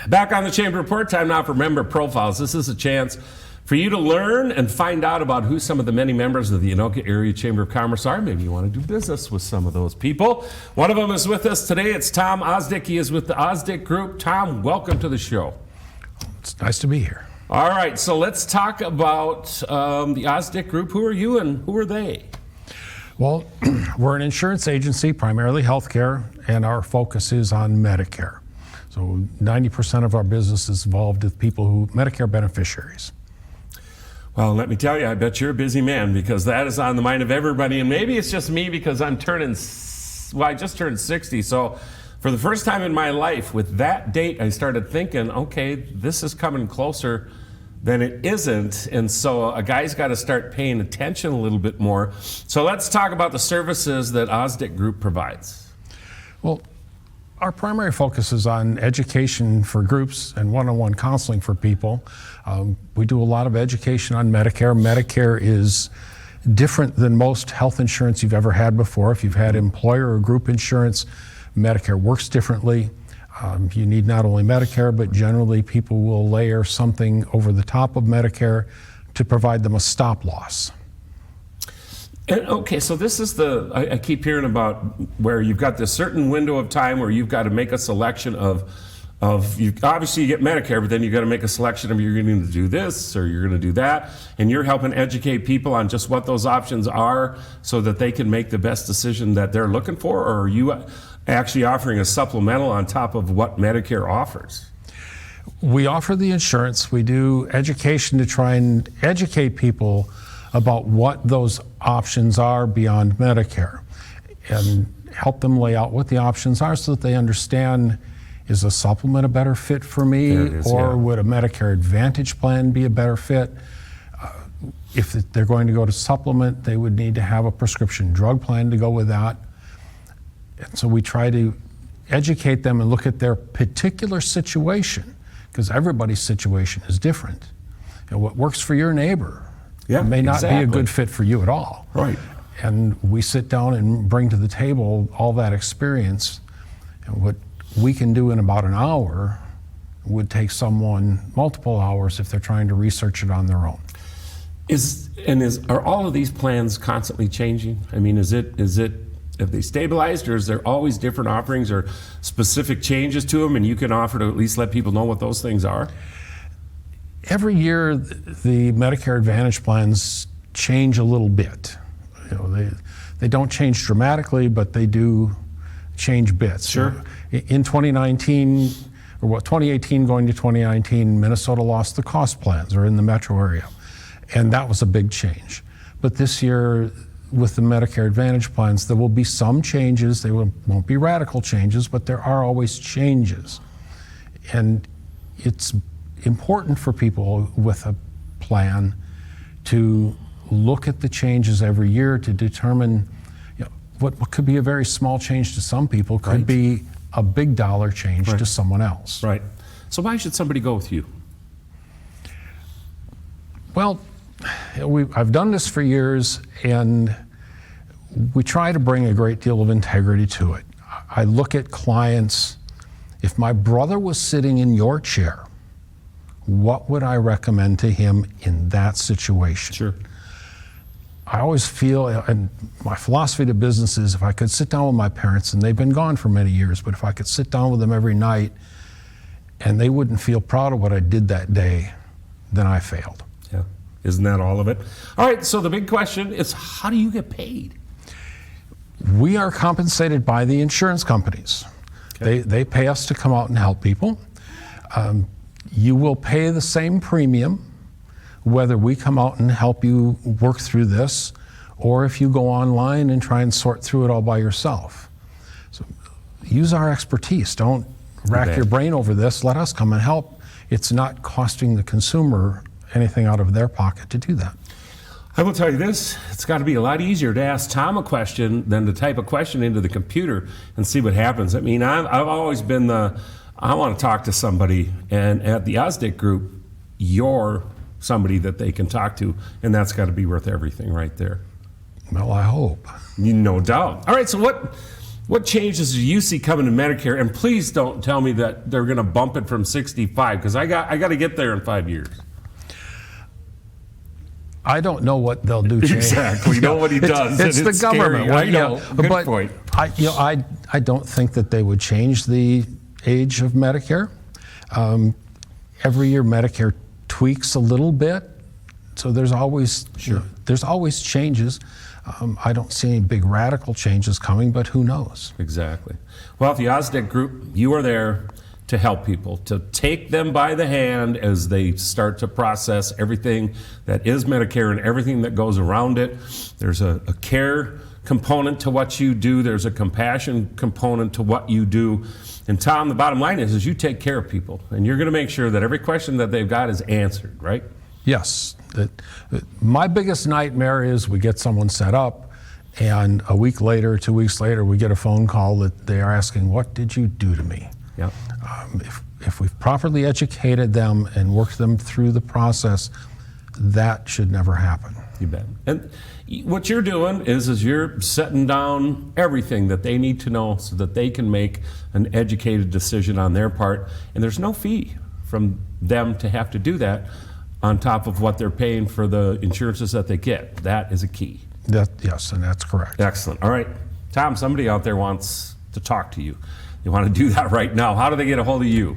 Back on the Chamber Report, time now for member profiles. This is a chance for you to learn and find out about who some of the many members of the Anoka Area Chamber of Commerce are. Maybe you want to do business with some of those people. One of them is with us today. It's Tom Ostdiek. He is with the Ostdiek Group. Tom, welcome to the show. It's nice to be here. All right, so let's talk about the Ostdiek Group. Who are you and who are they? Well, we're an insurance agency, primarily healthcare, and our focus is on Medicare. So 90% of our business is involved with people who Medicare beneficiaries. Well, let me tell you, I bet you're a busy man because that is on the mind of everybody. And maybe it's just me because I just turned 60. So for the first time in my life, with that date, I started thinking, okay, this is coming closer than it isn't. And so a guy's got to start paying attention a little bit more. So let's talk about the services that Ostdiek Group provides. Well, our primary focus is on education for groups and one-on-one counseling for people. We do a lot of education on Medicare. Medicare is different than most health insurance you've ever had before. If you've had employer or group insurance, Medicare works differently. You need not only Medicare, but generally people will layer something over the top of Medicare to provide them a stop loss. And, okay, so this is I keep hearing about where you've got this certain window of time where you've got to make a selection of obviously you get Medicare, but then you've got to make a selection of you're going to do this or you're going to do that, and you're helping educate people on just what those options are so that they can make the best decision that they're looking for, or are you actually offering a supplemental on top of what Medicare offers? We offer the insurance. We do education to try and educate people about what those options are beyond Medicare and help them lay out what the options are so that they understand, is a supplement a better fit for me, would a Medicare Advantage plan be a better fit? If they're going to go to supplement, they would need to have a prescription drug plan to go with that. And so we try to educate them and look at their particular situation, because everybody's situation is different. And what works for your neighbor may not be a good fit for you at all. Right. And we sit down and bring to the table all that experience. And what we can do in about an hour would take someone multiple hours if they're trying to research it on their own. Are all of these plans constantly changing? I mean, have they stabilized, or is there always different offerings or specific changes to them, and you can offer to at least let people know what those things are? Every year, the Medicare Advantage plans change a little bit. You know, they don't change dramatically, but they do change bits. Sure. In 2019, or 2018 going to 2019, Minnesota lost the cost plans, or in the metro area, and that was a big change. But this year, with the Medicare Advantage plans, there will be some changes. They won't be radical changes, but there are always changes. And it's important for people with a plan to look at the changes every year to determine, you know, what could be a very small change to some people could be a big dollar change to someone else. Right. So why should somebody go with you? Well, I've done this for years, and we try to bring a great deal of integrity to it. I look at clients, if my brother was sitting in your chair, what would I recommend to him in that situation? Sure. I always feel, and my philosophy to business is, if I could sit down with my parents, and they've been gone for many years, but if I could sit down with them every night and they wouldn't feel proud of what I did that day, then I failed. Yeah. Isn't that all of it? All right, so the big question is, how do you get paid? We are compensated by the insurance companies. Okay. They pay us to come out and help people. You will pay the same premium whether we come out and help you work through this, or if you go online and try and sort through it all by yourself. So use our expertise. Don't rack your brain over this. Let us come and help. It's not costing the consumer anything out of their pocket to do that. I will tell you this, it's got to be a lot easier to ask Tom a question than to type a question into the computer and see what happens. I mean, I've always been I want to talk to somebody, and at the Ostdiek Group, you're somebody that they can talk to, and that's got to be worth everything right there. Well, I hope. No doubt. All right, so What changes do you see coming to Medicare? And please don't tell me that they're going to bump it from 65, because I got to get there in 5 years. I don't know what they'll do. Exactly. Nobody does. It's the government. I know. Good but point. I don't think that they would change the age of Medicare. Every year Medicare tweaks a little bit, so there's always changes. I don't see any big radical changes coming, but who knows? Exactly. Well, at the Ostdiek Group, you are there to help people, to take them by the hand as they start to process everything that is Medicare and everything that goes around it. There's a care component to what you do. There's a compassion component to what you do. And Tom, the bottom line is you take care of people, and you're going to make sure that every question that they've got is answered, right? Yes. My biggest nightmare is we get someone set up, and a week later, 2 weeks later, we get a phone call that they are asking, "What did you do to me?" Yeah. If we've properly educated them and worked them through the process, that should never happen. You bet. And what you're doing is you're setting down everything that they need to know so that they can make an educated decision on their part. And there's no fee from them to have to do that on top of what they're paying for the insurances that they get. That is a key. Yes, and that's correct. Excellent. All right. Tom, somebody out there wants to talk to you. They want to do that right now. How do they get a hold of you?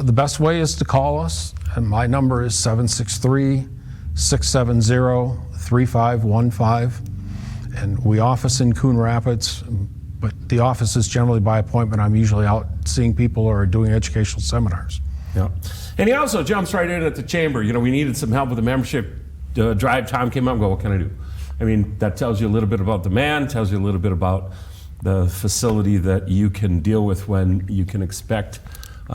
The best way is to call us, and my number is 763-670-3515. And we office in Coon Rapids, but the office is generally by appointment. I'm usually out seeing people or doing educational seminars. Yeah. And he also jumps right in at the chamber. You know, we needed some help with the membership drive. Tom came up and go, what can I do? I mean, that tells you a little bit about the man, tells you a little bit about the facility that you can deal with when you can expect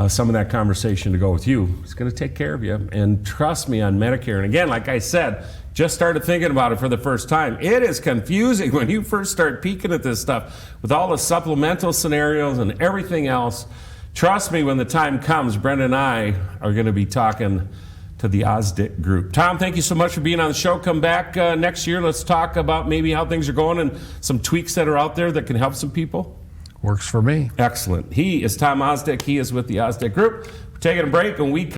some of that conversation to go with you. He's going to take care of you. And trust me on Medicare. And again, like I said, just started thinking about it for the first time. It is confusing when you first start peeking at this stuff with all the supplemental scenarios and everything else. Trust me, when the time comes, Brenda and I are going to be talking to the Ostdiek Group. Tom, thank you so much for being on the show. Come back next year. Let's talk about maybe how things are going and some tweaks that are out there that can help some people. Works for me. Excellent. He is Tom Ostdiek. He is with the Ostdiek Group. We're taking a break, and we